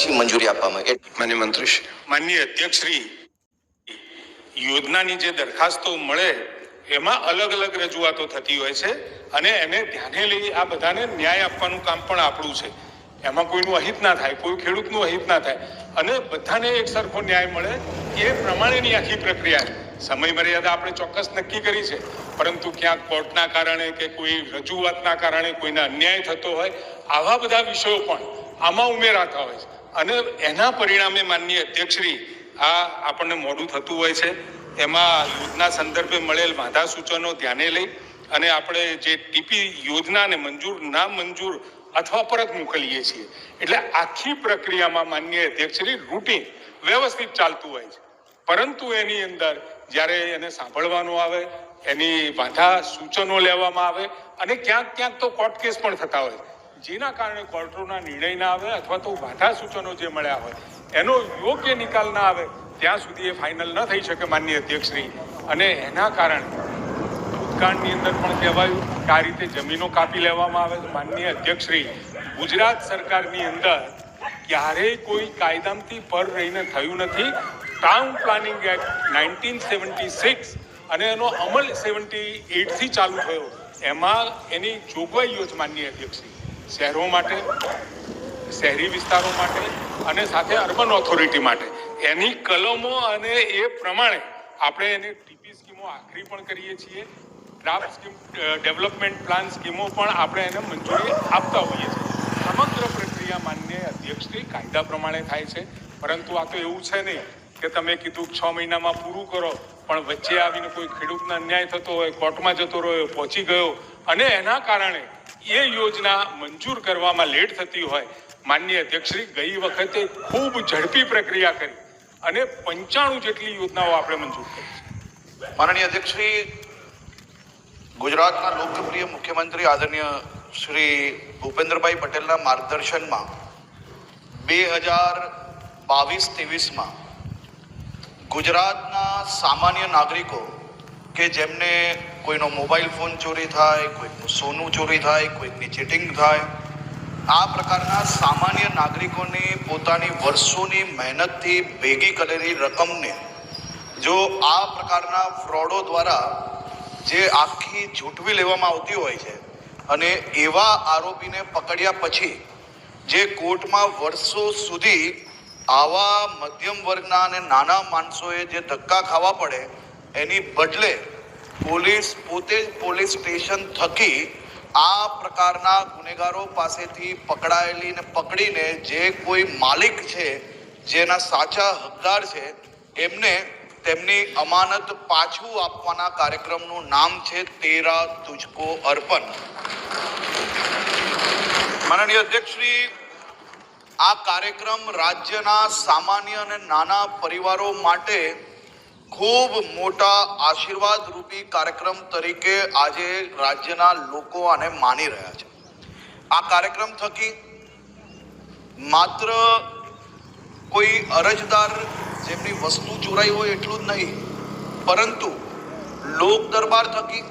પછી મંજૂરી આપવામાં આવે। માન્ય મંત્રીશ્રી, માનનીય અધ્યક્ષશ્રી, યોજનાની જે દરખાસ્તો મળે એમાં અલગ અલગ રજૂઆતો થતી હોય છે અને એને ધ્યાને લઈ આ બધાને ન્યાય આપવાનું કામ પણ આપણું છે। એમાં કોઈનું અહિત ના થાય, કોઈ ખેડૂતનું અહિત ના થાય અને બધાને એક સરખો ન્યાય મળે એ પ્રમાણેની આખી પ્રક્રિયા છે। સમય મર્યાદા આપણે ચોક્કસ નક્કી કરી છે, પરંતુ ક્યાંક કોર્ટના કારણે કે કોઈ રજૂઆતના કારણે કોઈને અન્યાય થતો હોય, આવા બધા વિષયો પણ આમાં ઉમેરાતા હોય છે અને એના પરિણામે માનનીય અધ્યક્ષશ્રી આ આપણને મોડું થતું હોય છે। એમાં યોજના સંદર્ભે મળેલ વાંધા સૂચનો ધ્યાને લઈ અને આપણે જે ટીપી યોજનાને મંજૂર ના મંજૂર અથવા પરત મોકલીએ છીએ, એટલે આખી પ્રક્રિયામાં માનનીય અધ્યક્ષશ્રી રૂટીન વ્યવસ્થિત ચાલતું હોય છે। પરંતુ એની અંદર જ્યારે એને સાંભળવાનું આવે, એની વાંધા સૂચનો લેવામાં આવે અને ક્યાંક ક્યાંક તો કોર્ટ કેસ પણ થતા હોય, જેના કારણે કોર્ટોના નિર્ણય ના આવે અથવા તો વાંધા સૂચનો જે મળ્યા હોય એનો યોગ્ય નિકાલ ના આવે ત્યાં સુધી એ ફાઇનલ ન થઈ શકે માનનીય અધ્યક્ષશ્રી। અને એના કારણે ભૂતકાળની અંદર પણ કહેવાયું કે આ રીતે જમીનો કાપી લેવામાં આવે છે। માનનીય અધ્યક્ષશ્રી, ગુજરાત સરકારની અંદર ક્યારેય કોઈ કાયદાથી પર રહીને થયું નથી। ટાઉન પ્લાનિંગ એક્ટ 1976 અને એનો અમલ 78 થી ચાલુ થયો, એમાં એની જોગવાઈઓ જ માનનીય અધ્યક્ષશ્રી શહેરો માટે, શહેરી વિસ્તારો માટે અને સાથે અર્બન ઓથોરિટી માટે એની કલમો અને એ પ્રમાણે આપણે એને ટીપી સ્કીમો આખરી પણ કરીએ છીએ। ડ્રાફ્ટ સ્કીમ, ડેવલપમેન્ટ પ્લાન સ્કીમો પણ આપણે એને મંજૂરી આપતા હોઈએ છીએ। સમગ્ર પ્રક્રિયા માન્ય અધ્યક્ષશ્રી કાયદા પ્રમાણે થાય છે, પરંતુ આ તો એવું છે નહીં કે તમે કીધું 6 મહિનામાં પૂરું કરો પણ વચ્ચે આવીને કોઈ ખેડૂતને અન્યાય થતો હોય, કોર્ટમાં જતો રહ્યો, પહોંચી ગયો અને એના કારણે એ યોજના મંજૂર કરવામાં લેટ થતી હોય। માનનીય અધ્યક્ષશ્રી, ગઈ વખતે ખૂબ ઝડપી પ્રક્રિયા કરી અને 95 જેટલી યોજનાઓ આપણે મંજૂર કરી છે। માનનીય અધ્યક્ષશ્રી, ગુજરાતના લોકપ્રિય મુખ્યમંત્રી આદરણીય શ્રી ભૂપેન્દ્રભાઈ પટેલના માર્ગદર્શનમાં 2022-23માં ગુજરાતના સામાન્ય નાગરિકો કે જેમને કોઈનો મોબાઈલ ફોન ચોરી થાય, કોઈકનું સોનું ચોરી થાય, કોઈકની ચીટિંગ થાય, આ પ્રકારના સામાન્ય નાગરિકોની પોતાની વર્ષોની મહેનતથી ભેગી કરેલી રકમને જો આ પ્રકારના ફ્રોડો દ્વારા જે આખી ઝૂંટવી લેવામાં આવતી હોય છે અને એવા આરોપીને પકડ્યા પછી જે કોર્ટમાં વર્ષો સુધી આવા મધ્યમ વર્ગના અને નાના માણસોએ જે ધક્કા ખાવા પડે એની બદલે પોલીસ પોતે જ પોલીસ સ્ટેશન થકી આ પ્રકારના ગુનેગારો પાસેથી પકડાયેલી ને પકડીને જે કોઈ માલિક છે, જેના સાચા હકદાર છે, એમને તેમની અમાનત પાછું આપવાના કાર્યક્રમનું નામ છે તેરા તુજકો અર્પણ। માનનીય અધ્યક્ષશ્રી, આ કાર્યક્રમ રાજ્યના સામાન્ય અને નાના પરિવારો માટે ખૂબ મોટા આશીર્વાદ રૂપી કાર્યક્રમ તરીકે આજે રાજ્યના લોકો આને માની રહ્યા છે। આ કાર્યક્રમ થકી માત્ર કોઈ અરજદાર જેમની વસ્તુ ચોરાઈ હોય એટલું જ નહીં, પરંતુ લોક દરબાર થકી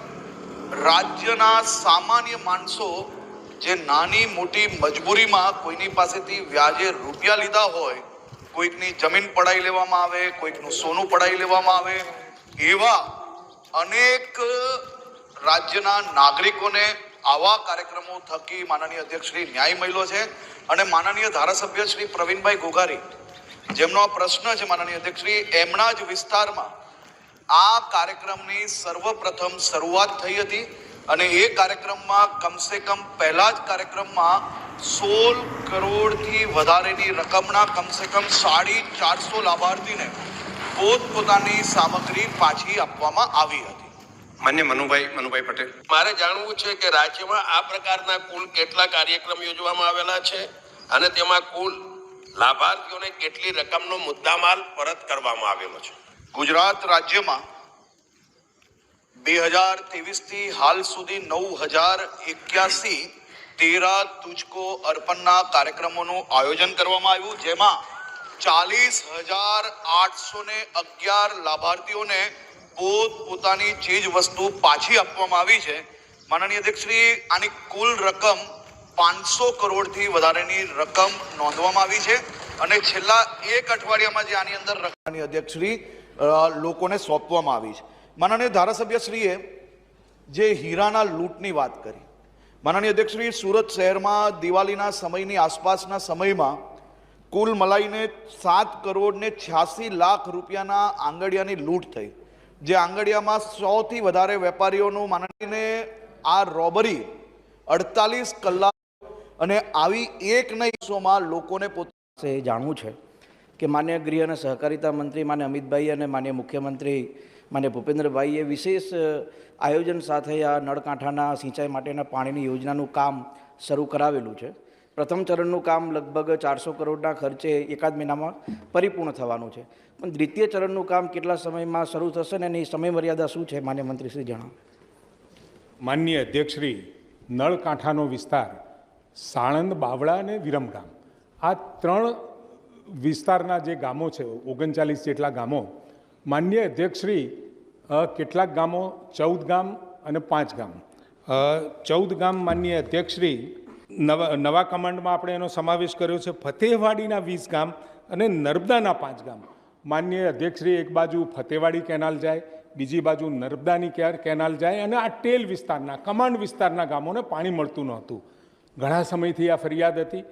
રાજ્યના સામાન્ય માણસો જે નાની મોટી મજબૂરીમાં કોઈની પાસેથી વ્યાજે રૂપિયા લીધા હોય, કોઈકની જમીન પડાવી લેવામાં આવે, કોઈકનું સોનું પડાવી લેવામાં આવે, એવા અનેક રાજ્યના નાગરિકોને આવા કાર્યક્રમો થકી માનનીય અધ્યક્ષશ્રી ન્યાય મળ્યો છે। અને માનનીય ધારાસભ્ય શ્રી પ્રવીણભાઈ ઘોઘારી, જેમનો આ પ્રશ્ન છે માનનીય અધ્યક્ષશ્રી, એમના જ વિસ્તારમાં આ કાર્યક્રમની સર્વપ્રથમ શરૂઆત થઈ હતી અને એ કાર્યક્રમમાં કમસે કમ પહેલા જ કાર્યક્રમમાં 16 કરોડથી વધારેની રકમના કમસે કમ 450 લાભાર્થીને પોતપોતાની સામગ્રી પાછી આપવામાં આવી હતી। માન્ય મનુભાઈ પટેલ, મારે જાણવું છે કે રાજ્યમાં આ પ્રકારના કુલ કેટલા કાર્યક્રમ યોજવામાં આવેલા છે અને તેમાં કુલ લાભાર્થીઓને કેટલી રકમનો મુદ્દામાલ પરત કરવામાં આવેલો છે? ગુજરાત રાજ્યમાં 2023 થી હાલ સુધી 9081 તેરા તુજકો અર્પણના કાર્યક્રમોનું આયોજન કરવામાં આવ્યું, જેમાં 40,811 લાભાર્થીઓને પોતાની ચીજ વસ્તુ પાછી આપવામાં આવી છે। માનનીય અધ્યક્ષશ્રી, આની કુલ રકમ 500 કરોડથી વધારેની રકમ નોંધવામાં આવી છે અને છેલ્લા એક અઠવાડિયામાં જે આની અંદર રકમની અધ્યક્ષશ્રી લોકોને સોંપવામાં આવી છે. માનનીય ધારાસભ્યશ્રીએ જે હીરાના લૂંટની વાત કરી, માનનીય અધ્યક્ષશ્રી, સુરત શહેરમાં દિવાળીના સમયની આસપાસના સમયમાં કુલ મલાઈને 7 કરોડ ને 86 લાખ રૂપિયાના આંગડિયાની લૂંટ થઈ. જે આંગડિયામાં 100થી વધારે વેપારીઓનું માનીને આ રોબરી 48 કલાક અને આવી એક નહીં દિવસોમાં લોકોને પોતે જાણવું છે કે માન્ય ગૃહ અને સહકારિતા મંત્રી માન્ય અમિતભાઈ અને માન્ય મુખ્યમંત્રી માન્ય ભૂપેન્દ્રભાઈએ વિશેષ આયોજન સાથે આ નળકાંઠાના સિંચાઈ માટેના પાણીની યોજનાનું કામ શરૂ કરાવેલું છે. પ્રથમ ચરણનું કામ લગભગ 400 કરોડના ખર્ચે એકાદ મહિનામાં પરિપૂર્ણ થવાનું છે. પણ દ્વિતીય ચરણનું કામ કેટલા સમયમાં શરૂ થશે ને એની સમય મર્યાદા શું છે, માન્ય મંત્રીશ્રી જણાવો. માનનીય અધ્યક્ષશ્રી, નળકાંઠાનો વિસ્તાર સાણંદ, બાવળા અને વિરમગામ, આ 3 વિસ્તારના જે ગામો છે, 39 જેટલા ગામો, માનનીય અધ્યક્ષશ્રી, કેટલાક ગામો 14 ગામ અને 5 ગામ. 14 ગામ માનનીય અધ્યક્ષશ્રી, નવા કમાન્ડમાં આપણે એનો સમાવેશ કર્યો છે. ફતેહવાડીના 20 ગામ અને નર્મદાના 5 ગામ. માનનીય અધ્યક્ષશ્રી, એક બાજુ ફતેહવાડી કેનાલ જાય, બીજી બાજુ નર્મદાની કેનાલ જાય અને આ ટેલ વિસ્તારના, કમાન્ડ વિસ્તારના ગામોને પાણી મળતું નહોતું. ઘણા સમયથી આ ફરિયાદ હતી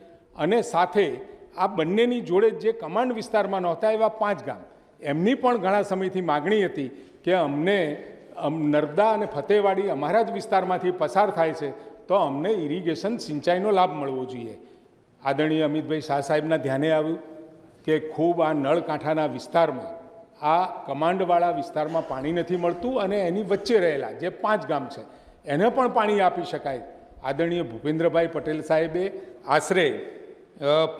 અને સાથે આ બંનેની જોડે જે કમાન્ડ વિસ્તારમાં નહોતા એવા 5 ગામ, એમની પણ ઘણા સમયથી માગણી હતી કે અમને નર્મદા અને ફતેહવાડી અમારા જ વિસ્તારમાંથી પસાર થાય છે તો અમને ઇરિગેશન સિંચાઈનો લાભ મળવો જોઈએ. આદરણીય અમિતભાઈ શાહ સાહેબના ધ્યાને આવ્યું કે ખૂબ આ નળકાંઠાના વિસ્તારમાં, આ કમાન્ડવાળા વિસ્તારમાં પાણી નથી મળતું અને એની વચ્ચે રહેલા જે 5 ગામ છે એને પણ પાણી આપી શકાય. આદરણીય ભૂપેન્દ્રભાઈ પટેલ સાહેબે આશરે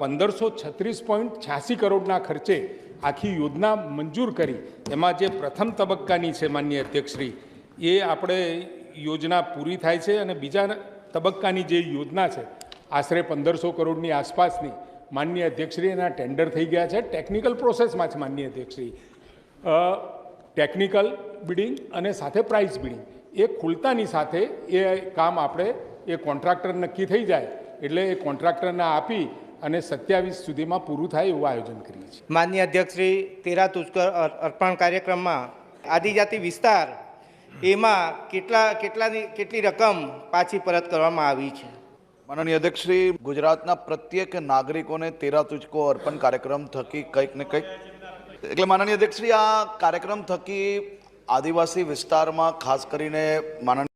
1536.86 કરોડના ખર્ચે આખી યોજના મંજૂર કરી. એમાં જે પ્રથમ તબક્કાની છે માનનીય અધ્યક્ષશ્રી, એ આપણે યોજના પૂરી થાય છે અને બીજા તબક્કાની જે યોજના છે આશરે 1500 કરોડની આસપાસની, માનનીય અધ્યક્ષશ્રી, એના ટેન્ડર થઈ ગયા છે. ટેકનિકલ પ્રોસેસમાં છે માનનીય અધ્યક્ષશ્રી. ટેકનિકલ બિડિંગ અને સાથે પ્રાઇસ બિડિંગ એ ખુલતાની સાથે એ કામ આપણે એ કોન્ટ્રાક્ટર નક્કી થઈ જાય એટલે એ કોન્ટ્રાક્ટરને આપી અને 27 સુધીમાં પૂરું થાય એવું આયોજન કરીએ છીએ. માનનીય અધ્યક્ષશ્રી, 13 તુષ્કર અર્પણ કાર્યક્રમમાં આદિજાતિ વિસ્તાર એમાં કેટલી રકમ પાછી પરત કરવામાં આવી છે? માનનીય અધ્યક્ષશ્રી, ગુજરાતના પ્રત્યેક નાગરિકોને 13 તુજકો અર્પણ કાર્યક્રમ થકી કંઈક ને કંઈક, એટલે માનનીય અધ્યક્ષશ્રી, આ કાર્યક્રમ થકી આદિવાસી વિસ્તારમાં ખાસ કરીને માનનીય